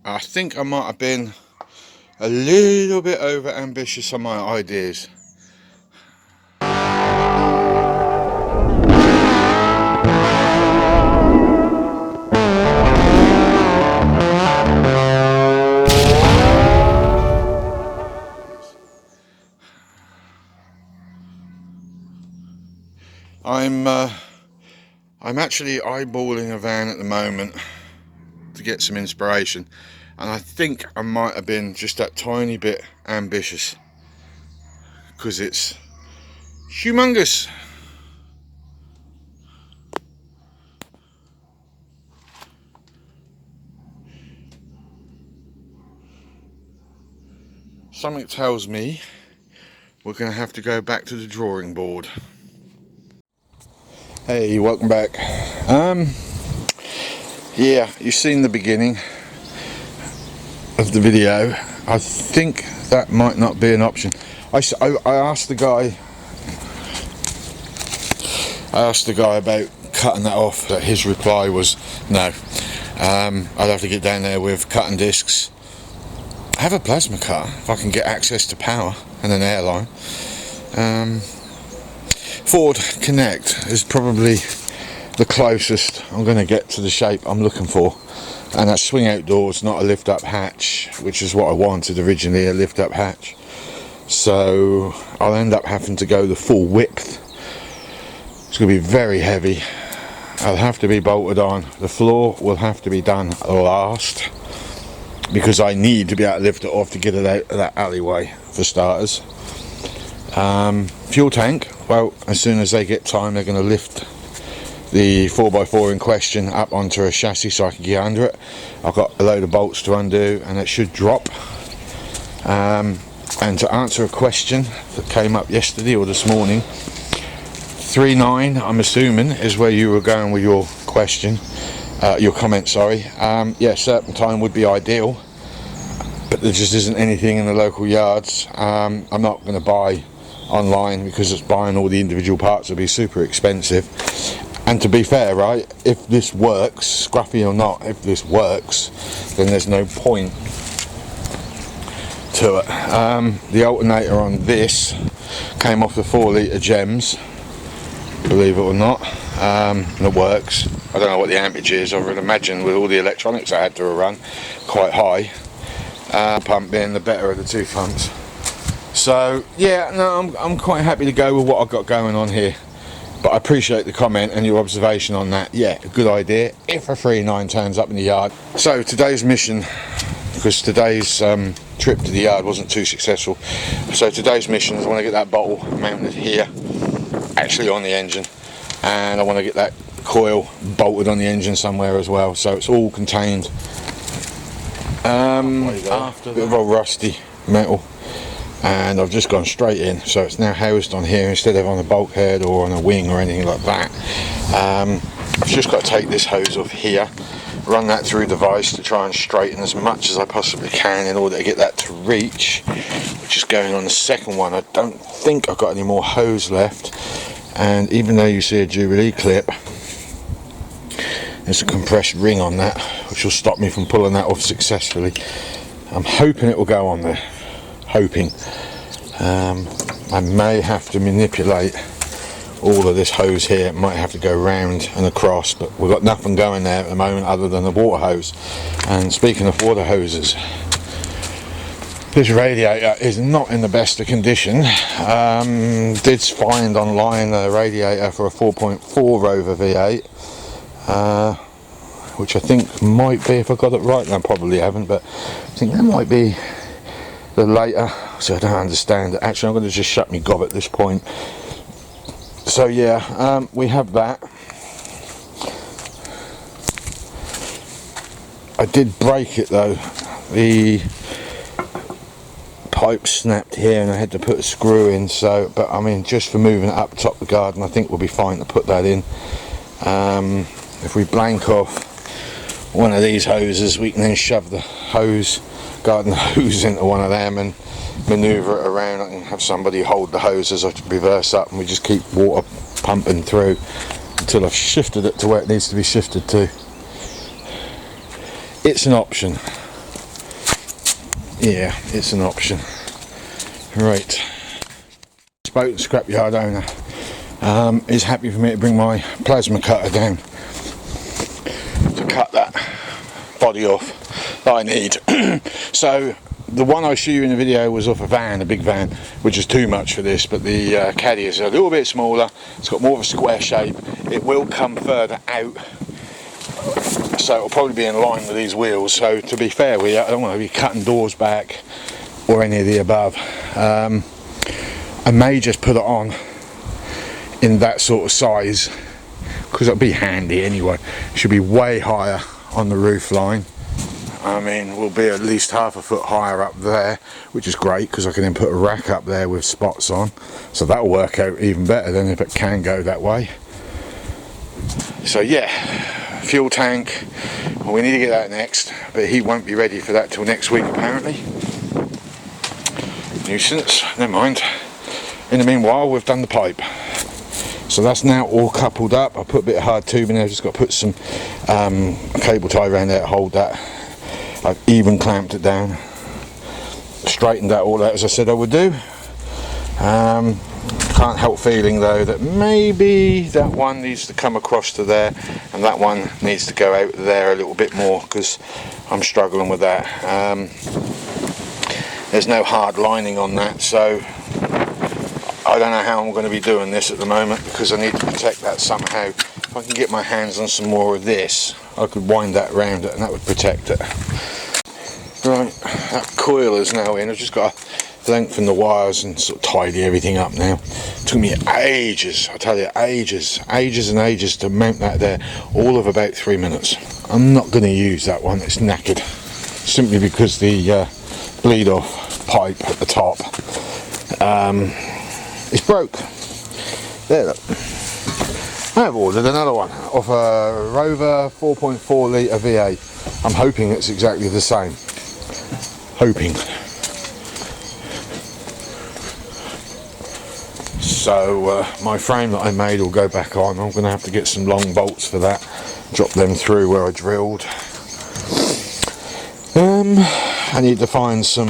I think I might have been a little bit over ambitious on my ideas. I'm actually eyeballing a van at the moment to get some inspiration, and I think I might have been just that tiny bit ambitious because it's humongous. Something tells me we're going to have to go back to the drawing board. Hey, welcome back. Yeah, you've seen the beginning of the video. I think that might not be an option. I asked the guy about cutting that off. His reply was no. I'd have to get down there with cutting discs. I have a plasma cutter if I can get access to power and an airline. Ford Connect is probably the closest I'm going to get to the shape I'm looking for, and that's swing out doors, not a lift up hatch, which is what I wanted originally, a lift up hatch. So I'll end up having to go the full width. It's going to be very heavy. I'll have to be bolted on. The floor will have to be done last because I need to be able to lift it off to get it out of that alleyway for starters. Fuel tank, well, as soon as they get time, they're going to lift the 4x4 in question up onto a chassis so I can get under it. I've got a load of bolts to undo and it should drop. And to answer a question that came up yesterday or this morning, 3.9 I'm assuming is where you were going with your question, your comment, sorry. Yeah, serpentine would be ideal, but there just isn't anything in the local yards. I'm not going to buy online because it's buying all the individual parts will be super expensive. And to be fair, right, if this works, scruffy or not, if this works, then there's no point to it. The alternator on this came off the 4-litre Gems, believe it or not, and it works. I don't know what the ampage is. I would imagine with all the electronics I had to run, quite high. Pump being the better of the two pumps. So yeah, no, I'm quite happy to go with what I've got going on here. But I appreciate the comment and your observation on that. Yeah, good idea if a 3.9 turns up in the yard. So today's mission, because today's trip to the yard wasn't too successful, so today's mission is I want to get that bottle mounted here, actually on the engine, and I want to get that coil bolted on the engine somewhere as well, so it's all contained. After bit of a rusty metal, and I've just gone straight in, so it's now housed on here instead of on a bulkhead or on a wing or anything like that. I've just got to take this hose off here, run that through the vise to try and straighten as much as I possibly can in order to get that to reach, which is going on the second one. I don't think I've got any more hose left, and even though you see a Jubilee clip, there's a compressed ring on that which will stop me from pulling that off successfully. I'm hoping it will go on there, hoping. I may have to manipulate all of this hose here. It might have to go round and across, but we've got nothing going there at the moment other than the water hose. And speaking of water hoses, this radiator is not in the best of condition. Did find online a radiator for a 4.4 Rover V8, which I think might be, if I got it right, and I probably haven't, but I think that might be the later, so I don't understand it. Actually, I'm going to just shut me gob at this point. So yeah, we have that. I did break it though. The pipe snapped here and I had to put a screw in, so, but I mean, just for moving it up top of the garden, I think we'll be fine to put that in. If we blank off one of these hoses, we can then shove the garden hose into one of them and maneuver it around. I can have somebody hold the hose as I reverse up, and we just keep water pumping through until I've shifted it to where it needs to be shifted to. It's an option. yeah, it's an option. Right, spoke to scrapyard owner. Is happy for me to bring my plasma cutter down to cut that body off that I need. So the one I showed you in the video was off a van, a big van, which is too much for this, but the caddy is a little bit smaller. It's got more of a square shape. It will come further out, so it'll probably be in line with these wheels. So to be fair with you, I don't want to be cutting doors back or any of the above. I may just put it on in that sort of size because it'll be handy anyway. It should be way higher on the roof line. I mean, we'll be at least half a foot higher up there, which is great because I can then put a rack up there with spots on, so that'll work out even better than if it can go that way. So yeah, fuel tank, well, we need to get that next, but he won't be ready for that till next week apparently. Nuisance, never mind. In the meanwhile, we've done the pipe, so that's now all coupled up. I put a bit of hard tubing there. I've just got to put some cable tie around there to hold that. I've even clamped it down, straightened that all out as I said I would do. Can't help feeling though that maybe that one needs to come across to there and that one needs to go out there a little bit more, because I'm struggling with that. There's no hard lining on that, so I don't know how I'm going to be doing this at the moment, because I need to protect that somehow. If I can get my hands on some more of this, I could wind that around it and that would protect it. Right, that coil is now in. I've just got to lengthen the wires and sort of tidy everything up now. It took me ages, I tell you, ages and ages to mount that there, all of about 3 minutes. I'm not going to use that one, it's knackered, simply because the bleed off pipe at the top is broke. There, look. I've ordered another one off a Rover 4.4 litre V8. I'm hoping it's exactly the same. Hoping. So my frame that I made will go back on. I'm going to have to get some long bolts for that, drop them through where I drilled. I need to find some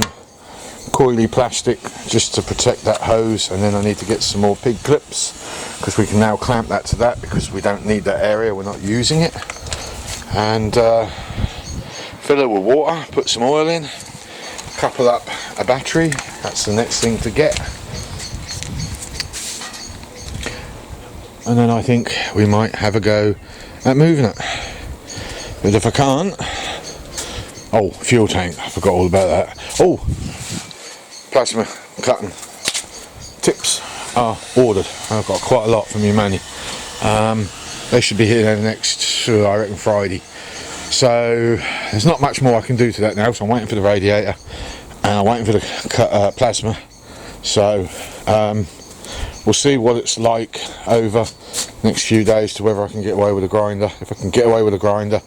coily plastic just to protect that hose, and then I need to get some more pig clips, because we can now clamp that to that, because we don't need that area, we're not using it. And fill it with water, put some oil in, couple up a battery. That's the next thing to get. And then I think we might have a go at moving it. But if I can't, oh, fuel tank, I forgot all about that. Oh, plasma cutting tips are ordered. I've got quite a lot from Humani. They should be here next, I reckon, Friday. So there's not much more I can do to that now, so I'm waiting for the radiator and I'm waiting for the plasma. So we'll see what it's like over the next few days to whether I can get away with a grinder. If I can get away with a grinder,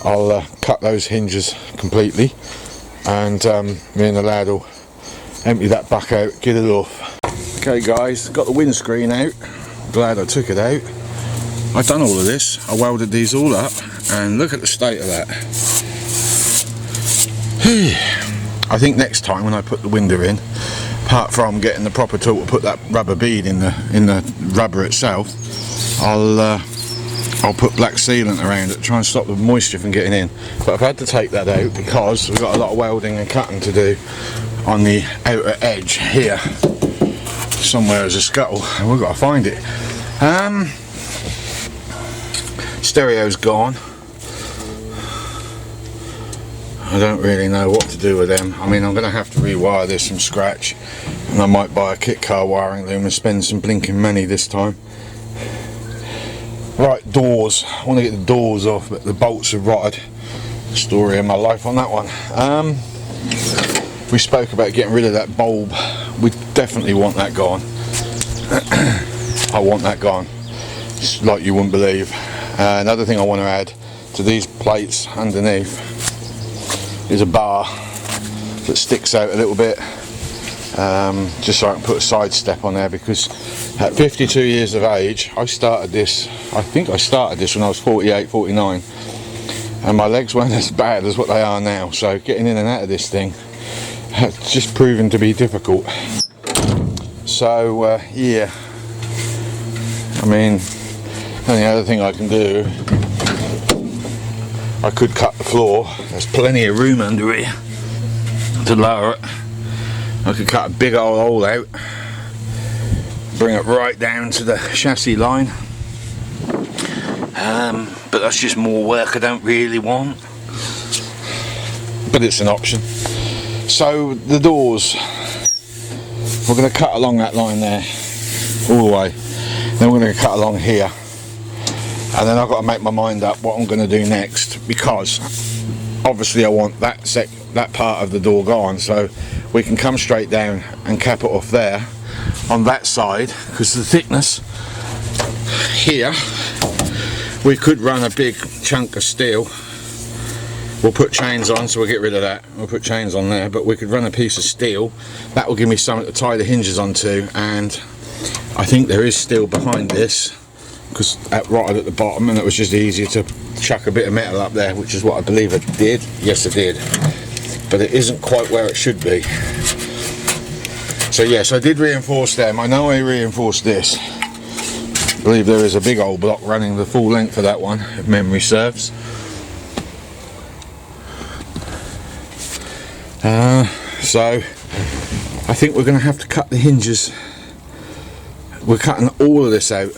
I'll cut those hinges completely, and me and the lad will empty that back out, get it off. Okay guys, got the windscreen out. Glad I took it out. I've done all of this. I welded these all up, and look at the state of that. I think next time when I put the window in, apart from getting the proper tool to put that rubber bead in the rubber itself, I'll put black sealant around it to try and stop the moisture from getting in. But I've had to take that out because we've got a lot of welding and cutting to do on the outer edge here. Somewhere is a scuttle and we've got to find it. Stereo's gone. I don't really know what to do with them. I mean, I'm going to have to rewire this from scratch, and I might buy a kit car wiring loom and spend some blinking money this time. Right, doors. I want to get the doors off, but the bolts are rotted. Story of my life on that one. We spoke about getting rid of that bulb. We definitely want that gone. I want that gone. It's like you wouldn't believe. Another thing I want to add to these plates underneath is a bar that sticks out a little bit, just so I can put a side step on there, because at 52 years of age I started this, I think I started this when I was 48, 49, and my legs weren't as bad as what they are now, so getting in and out of this thing It's just proven to be difficult. So yeah, I mean, the only other thing I can do, I could cut the floor. There's plenty of room under here to lower it. I could cut a big old hole out, bring it right down to the chassis line, but that's just more work I don't really want, but it's an option. So the doors, we're going to cut along that line there all the way, then we're going to cut along here, and then I've got to make my mind up what I'm going to do next, because obviously I want that part of the door gone, so we can come straight down and cap it off there on that side, because the thickness here, we could run a big chunk of steel. We'll put chains on, so we'll get rid of that. We'll put chains on there, but we could run a piece of steel. That will give me something to tie the hinges onto, and I think there is steel behind this, because right at the bottom, and it was just easier to chuck a bit of metal up there, which is what I believe I did. Yes, I did, but it isn't quite where it should be. So yes, I did reinforce them. I know I reinforced this. I believe there is a big old block running the full length of that one, if memory serves. So I think we're going to have to cut the hinges. We're cutting all of this out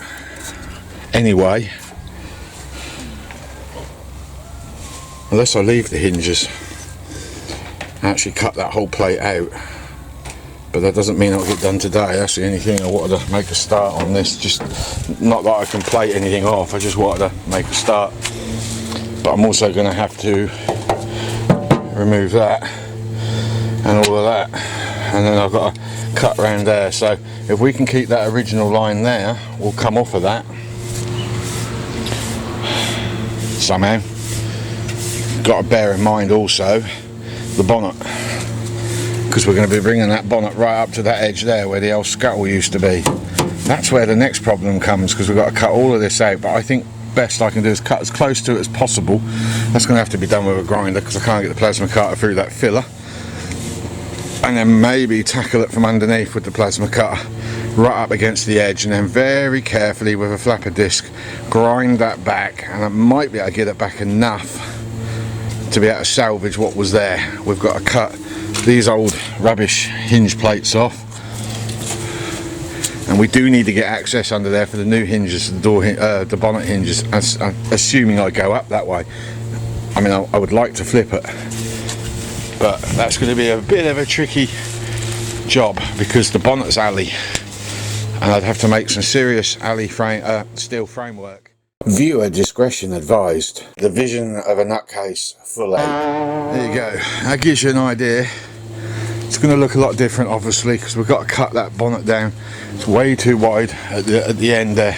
anyway, unless I leave the hinges, actually cut that whole plate out, but that doesn't mean it'll get done today. That's the only thing I wanted to make a start on this. Just not that I can plate anything off, I just wanted to make a start. But I'm also going to have to remove that and all of that, and then I've got to cut around there. So if we can keep that original line there, we'll come off of that somehow. Got to bear in mind also the bonnet, because we're going to be bringing that bonnet right up to that edge there where the old scuttle used to be. That's where the next problem comes, because we've got to cut all of this out, but I think best I can do is cut as close to it as possible. That's going to have to be done with a grinder, because I can't get the plasma cutter through that filler, and then maybe tackle it from underneath with the plasma cutter right up against the edge, and then very carefully with a flapper disc grind that back, and I might be able to get it back enough to be able to salvage what was there. We've got to cut these old rubbish hinge plates off, and we do need to get access under there for the new hinges, the door, the bonnet hinges, assuming I go up that way. I mean, I would like to flip it, but that's going to be a bit of a tricky job, because the bonnet's alley, and I'd have to make some serious alley frame, steel framework. Viewer discretion advised. The vision of a nutcase full 8. There you go. That gives you an idea. It's going to look a lot different, obviously, because we've got to cut that bonnet down. It's way too wide at the end there.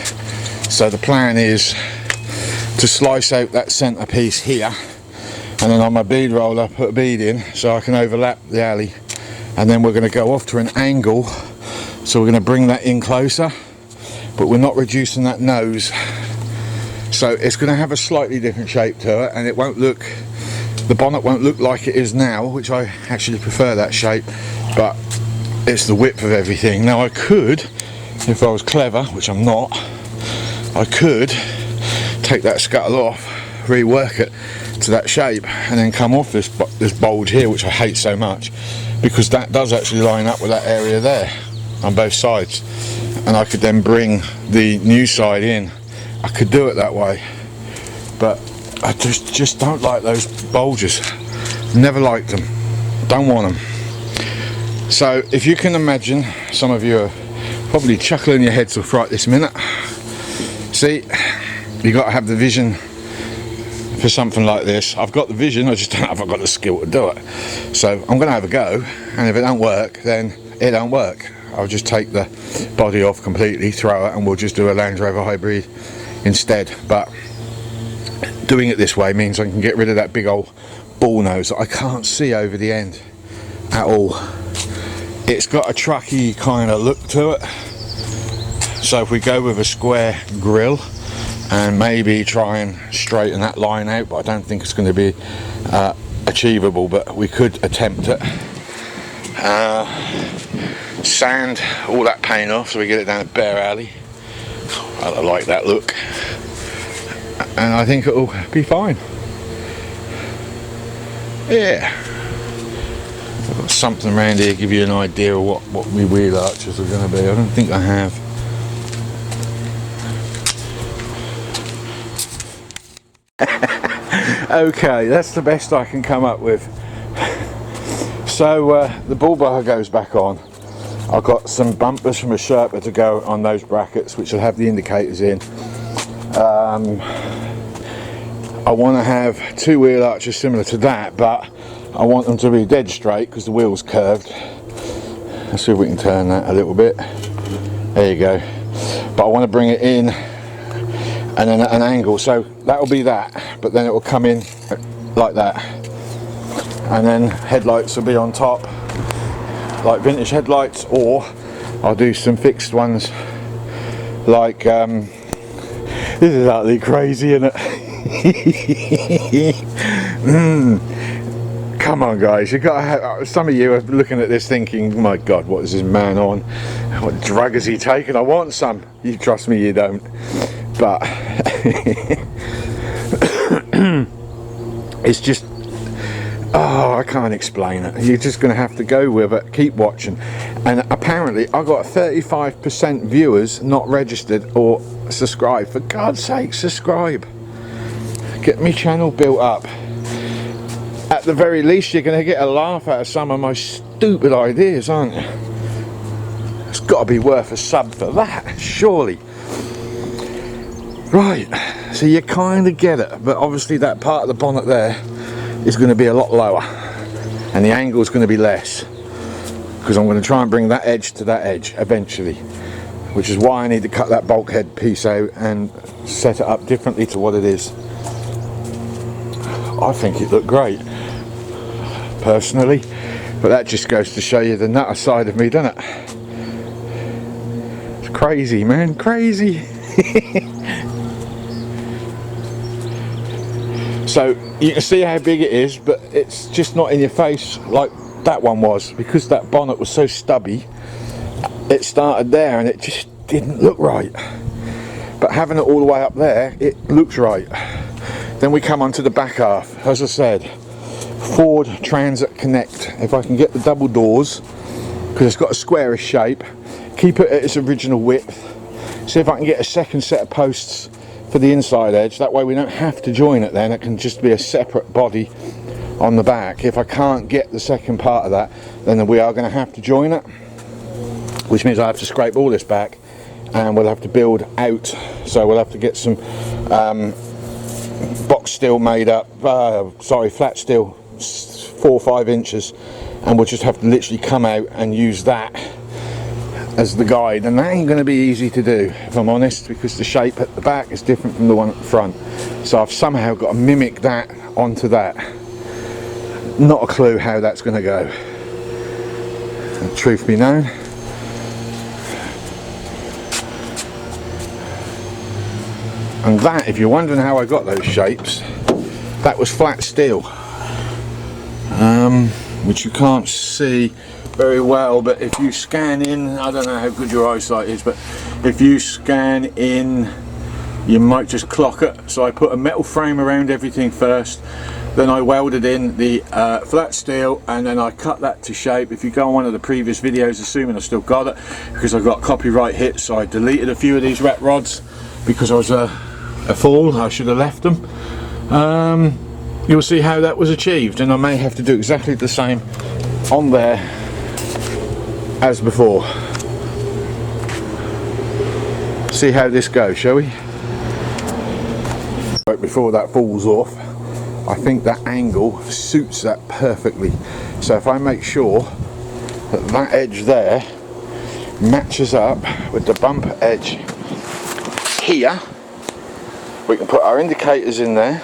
So the plan is to slice out that centre piece here, and then on my bead roller put a bead in so I can overlap the alley, and then we're going to go off to an angle, so we're going to bring that in closer, but we're not reducing that nose, so it's going to have a slightly different shape to it, and it won't look, the bonnet won't look like it is now, which I actually prefer that shape, but it's the width of everything. Now I could, if I was clever, which I'm not, I could take that scuttle off, rework it to that shape, and then come off this bulge here, which I hate so much, because that does actually line up with that area there on both sides, and I could then bring the new side in. I could do it that way, but I just don't like those bulges. Never liked them, don't want them. So if you can imagine, some of you are probably chuckling your heads off right this minute. See, you got to have the vision for something like this. I've got the vision, I just don't know if I've got the skill to do it. So I'm going to have a go, and if it don't work, then it don't work. I'll just take the body off completely, throw it, and we'll just do a Land Rover Hybrid instead. But doing it this way means I can get rid of that big old ball nose that I can't see over the end at all. It's got a trucky kind of look to it, so if we go with a square grill and maybe try and straighten that line out, but I don't think it's going to be achievable, but we could attempt it. Sand all that paint off so we get it down a bare alley. I like that look, and I think it'll be fine. Yeah, I've got something around here to give you an idea of what my wheel arches are going to be. I don't think I have. Okay, that's the best I can come up with. So the bull bar goes back on. I've got some bumpers from a Sherpa to go on those brackets, which will have the indicators in. I want to have two wheel arches similar to that, but I want them to be dead straight because the wheel's curved. Let's see if we can turn that a little bit. There you go. But I want to bring it in and then at an angle, so that'll be that, but then it will come in like that, and then headlights will be on top like vintage headlights, or I'll do some fixed ones like this is utterly crazy, isn't it? Come on guys, you gotta have, some of you are looking at this thinking, my god, what is this man on, what drug has he taken? I want some. You trust me, you don't. But it's just, oh, I can't explain it. You're just going to have to go with it, keep watching. And apparently I got 35% viewers not registered or subscribed. For God's sake, subscribe, get my channel built up. At the very least you're going to get a laugh out of some of my stupid ideas, aren't you? It's got to be worth a sub for that, surely. Right, so you kind of get it, but obviously that part of the bonnet there is going to be a lot lower and the angle is going to be less, because I'm going to try and bring that edge to that edge eventually, which is why I need to cut that bulkhead piece out and set it up differently to what it is. I think it looked great personally, but that just goes to show you the nutter side of me, doesn't it? It's crazy, man, crazy. So you can see how big it is, but it's just not in your face like that one was, because that bonnet was so stubby. It started there and it just didn't look right, but having it all the way up there, it looks right. Then we come onto the back half. As I said, Ford Transit Connect. If I can get the double doors, because it's got a squarish shape, keep it at its original width. See if I can get a second set of posts for the inside edge, that way we don't have to join it then, it can just be a separate body on the back. If I can't get the second part of that, then we are going to have to join it, which means I have to scrape all this back and we'll have to build out. So we'll have to get some box steel made up, flat steel, 4 or 5 inches, and we'll just have to literally come out and use that as the guide, and that ain't going to be easy to do, if I'm honest, because the shape at the back is different from the one at the front. So I've somehow got to mimic that onto that. Not a clue how that's going to go, and truth be known. And that, if you're wondering how I got those shapes, that was flat steel, which you can't see very well, but if you scan in, I don't know how good your eyesight is, but if you scan in you might just clock it. So I put a metal frame around everything first, then I welded in the flat steel, and then I cut that to shape. If you go on one of the previous videos, assuming I still got it, because I got copyright hit, so I deleted a few of these rat rods because I was a fool. I should have left them. You'll see how that was achieved, and I may have to do exactly the same on there as before. See how this goes, shall we? Right before that falls off, I think that angle suits that perfectly. So if I make sure that that edge there matches up with the bumper edge here, we can put our indicators in there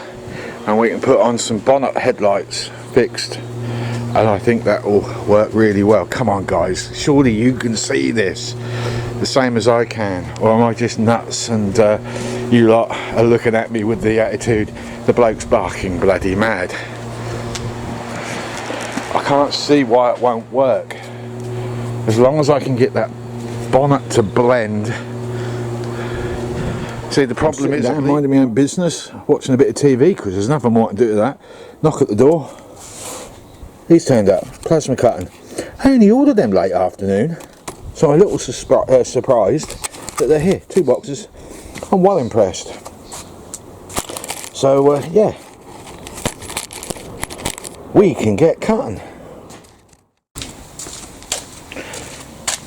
and we can put on some bonnet headlights fixed, and I think that will work really well. Come on guys, surely you can see this the same as I can, or am I just nuts and you lot are looking at me with the attitude the bloke's barking bloody mad? I can't see why it won't work. as long as I can get that bonnet to blend. See, the problem is I'm minding my own business, watching a bit of TV, because there's nothing more to do to that. Knock at the door. He's turned up, plasma cutting. I only ordered them late afternoon, so I'm a little surprised that they're here. 2 boxes. I'm well impressed. So yeah, we can get cutting.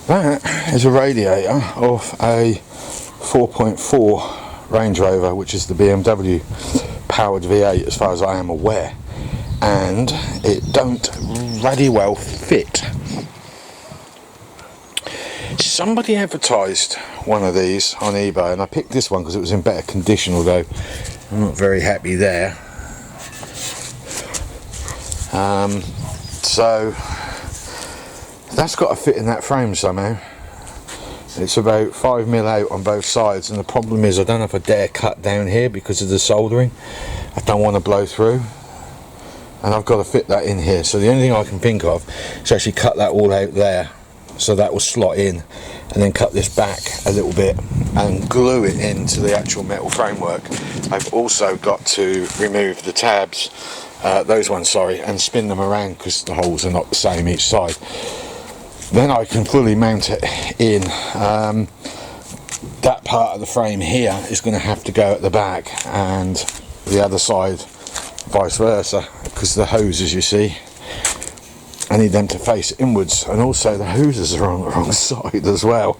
That is a radiator of a 4.4 Range Rover, which is the BMW powered V8 as far as I am aware, and it don't bloody well fit. Somebody advertised one of these on eBay, and I picked this one because it was in better condition, although I'm not very happy there. So that's got to fit in that frame somehow. It's about 5mm out on both sides, and the problem is I don't know if I dare cut down here because of the soldering. I don't want to blow through, and I've got to fit that in here. So the only thing I can think of is actually cut that all out there, so that will slot in, and then cut this back a little bit and glue it into the actual metal framework. I've also got to remove the tabs, those ones, sorry, and spin them around because the holes are not the same each side. Then I can fully mount it in. That part of the frame here is going to have to go at the back, and the other side vice versa, because the hoses, you see, I need them to face inwards, and also the hoses are on the wrong side as well.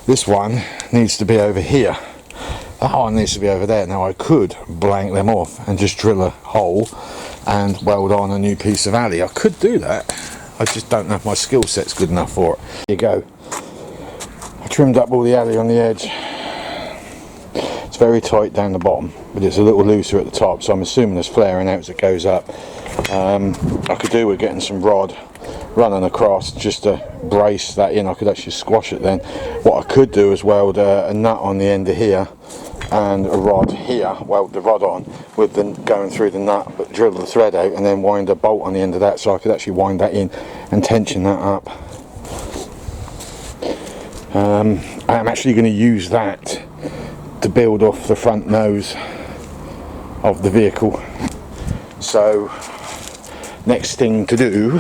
This one needs to be over here, that one needs to be over there. Now I could blank them off and just drill a hole and weld on a new piece of alley. I could do that, I just don't know if my skill set's good enough for it. Here you go. I trimmed up all the alley on the edge. It's very tight down the bottom, but it's a little looser at the top, so I'm assuming there's flaring out as it goes up. I could do with getting some rod running across just to brace that in. I could actually squash it then. What I could do is weld a nut on the end of here and a rod here, weld the rod on with the going through the nut, but drill the thread out and then wind a bolt on the end of that, so I could actually wind that in and tension that up. I'm actually going to use that to build off the front nose of the vehicle. So next thing to do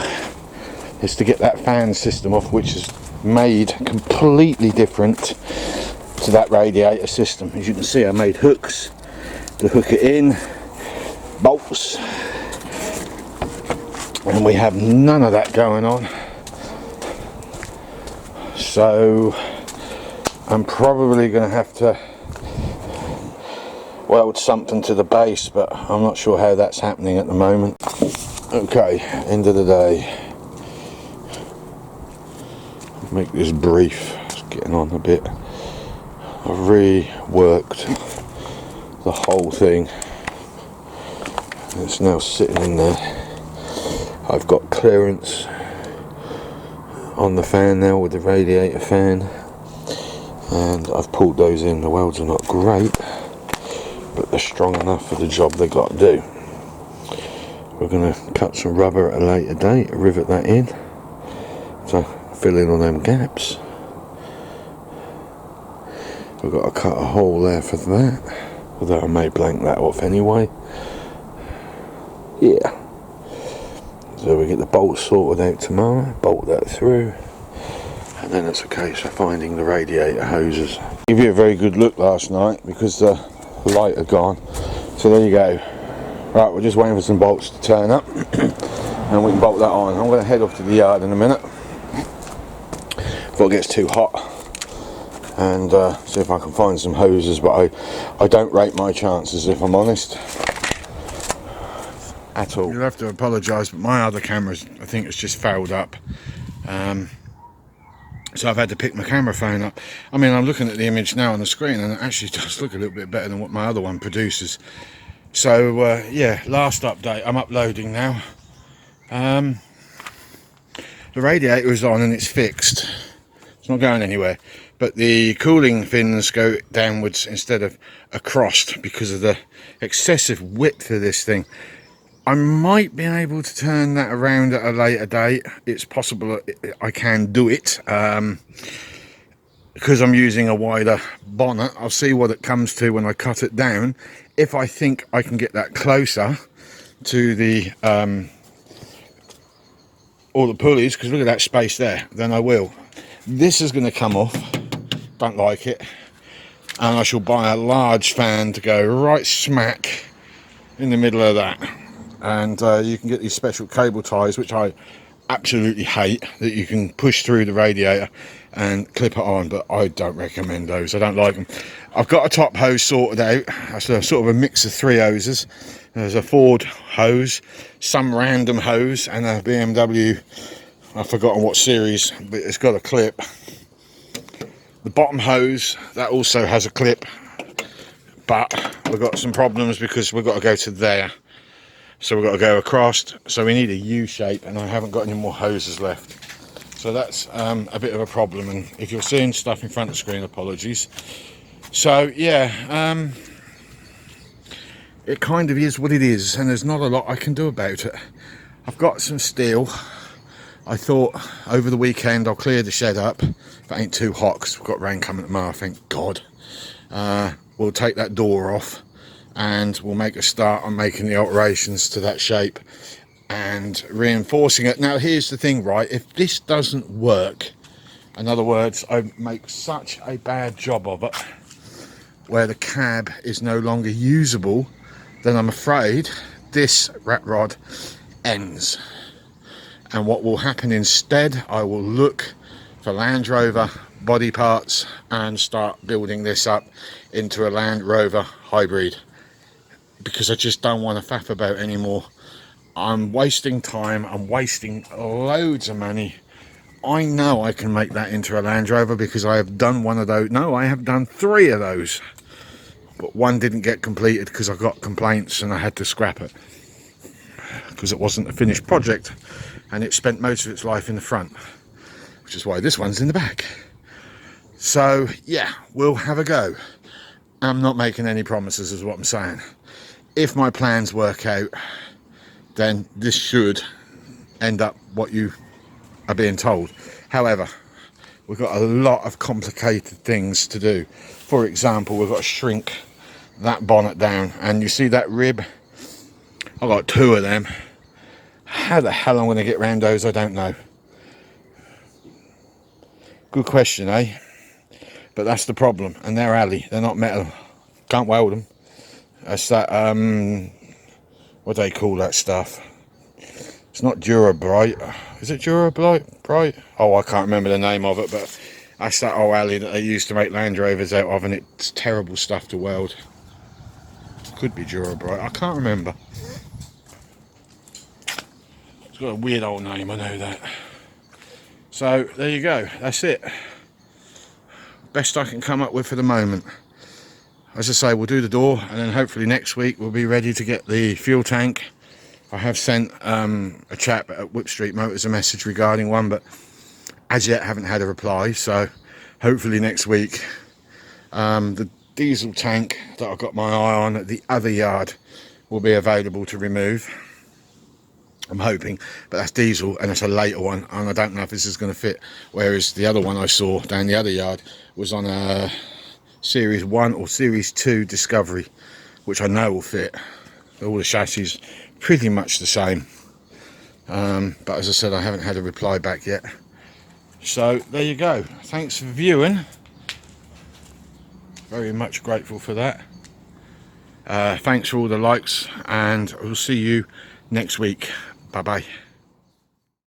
is to get that fan system off, which is made completely different to that radiator system. As you can see, I made hooks to hook it in, bolts, and we have none of that going on. So I'm probably going to have to weld something to the base, but I'm not sure how that's happening at the moment. Okay, end of the day. Make this brief, it's getting on a bit. I've reworked the whole thing. It's now sitting in there. I've got clearance on the fan now with the radiator fan, and I've pulled those in. The welds are not great, but they're strong enough for the job they got to do. We're going to cut some rubber at a later date, rivet that in, so fill in all them gaps. We've got to cut a hole there for that, although I may blank that off anyway. Yeah. So we get the bolts sorted out tomorrow, bolt that through, and then it's a case of finding the radiator hoses. Give you a very good look last night because the light had gone. So there you go. Right, we're just waiting for some bolts to turn up and we can bolt that on. I'm going to head off to the yard in a minute before it gets too hot, and see if I can find some hoses, but I don't rate my chances, if I'm honest, at all. You'll have to apologise, but my other camera's, I think it's just fouled up, so I've had to pick my camera phone up. I mean, I'm looking at the image now on the screen and it actually does look a little bit better than what my other one produces. So yeah, last update, I'm uploading now. The radiator is on and it's fixed. It's not going anywhere, but the cooling fins go downwards instead of across because of the excessive width of this thing. I might be able to turn that around at a later date. It's possible I can do it, because I'm using a wider bonnet. I'll see what it comes to when I cut it down. If I think I can get that closer to the all the pulleys, because look at that space there, then I will. This is going to come off, don't like it, and I shall buy a large fan to go right smack in the middle of that. And you can get these special cable ties, which I absolutely hate, that you can push through the radiator and clip it on, but I don't recommend those. I don't like them. I've got a top hose sorted out. That's a sort of a mix of 3 hoses. There's a Ford hose, some random hose, and a BMW, I've forgotten what series, but it's got a clip. The bottom hose, that also has a clip, but we've got some problems because we've got to go to there. So we've got to go across, so we need a U shape, and I haven't got any more hoses left. So that's a bit of a problem, and if you're seeing stuff in front of the screen, apologies. So yeah, it kind of is what it is, and there's not a lot I can do about it. I've got some steel. I thought over the weekend I'll clear the shed up if it ain't too hot, because we've got rain coming tomorrow, thank God. We'll take that door off, and we'll make a start on making the alterations to that shape and reinforcing it. Now here's the thing, right, if this doesn't work, in other words, I make such a bad job of it where the cab is no longer usable, then I'm afraid this rat rod ends. And what will happen instead, I will look for Land Rover body parts and start building this up into a Land Rover hybrid, because I just don't want to faff about anymore. I'm wasting time, I'm wasting loads of money. I know I can make that into a Land Rover because I have done one of those. No, I have done 3 of those, but one didn't get completed because I got complaints and I had to scrap it because it wasn't a finished project, and it spent most of its life in the front, which is why this one's in the back. So yeah, we'll have a go. I'm not making any promises is what I'm saying. If my plans work out, then this should end up what you are being told. However, we've got a lot of complicated things to do. For example, we've got to shrink that bonnet down, and you see that rib? I've got 2 of them. How the hell I'm going to get around those, I don't know. Good question, eh? But that's the problem, and they're alley, they're not metal. Can't weld them. That's that, what do they call that stuff? It's not Durabright. Is it Durabright? Oh, I can't remember the name of it, but that's that old alley that they used to make Land Rovers out of, and it's terrible stuff to weld. Could be Durabright, I can't remember. It's got a weird old name, I know that. So there you go, that's it. Best I can come up with for the moment. As I say, we'll do the door, and then hopefully next week we'll be ready to get the fuel tank. I have sent a chap at Whip Street Motors a message regarding one, but as yet haven't had a reply. So hopefully next week, the diesel tank that I've got my eye on at the other yard will be available to remove. I'm hoping, but that's diesel and it's a later one, and I don't know if this is going to fit, whereas the other one I saw down the other yard was on a Series 1 or Series 2 Discovery, which I know will fit. All the chassis pretty much the same, but as I said, I haven't had a reply back yet. So there you go, thanks for viewing, very much grateful for that. Thanks for all the likes, and we'll see you next week. Bye bye.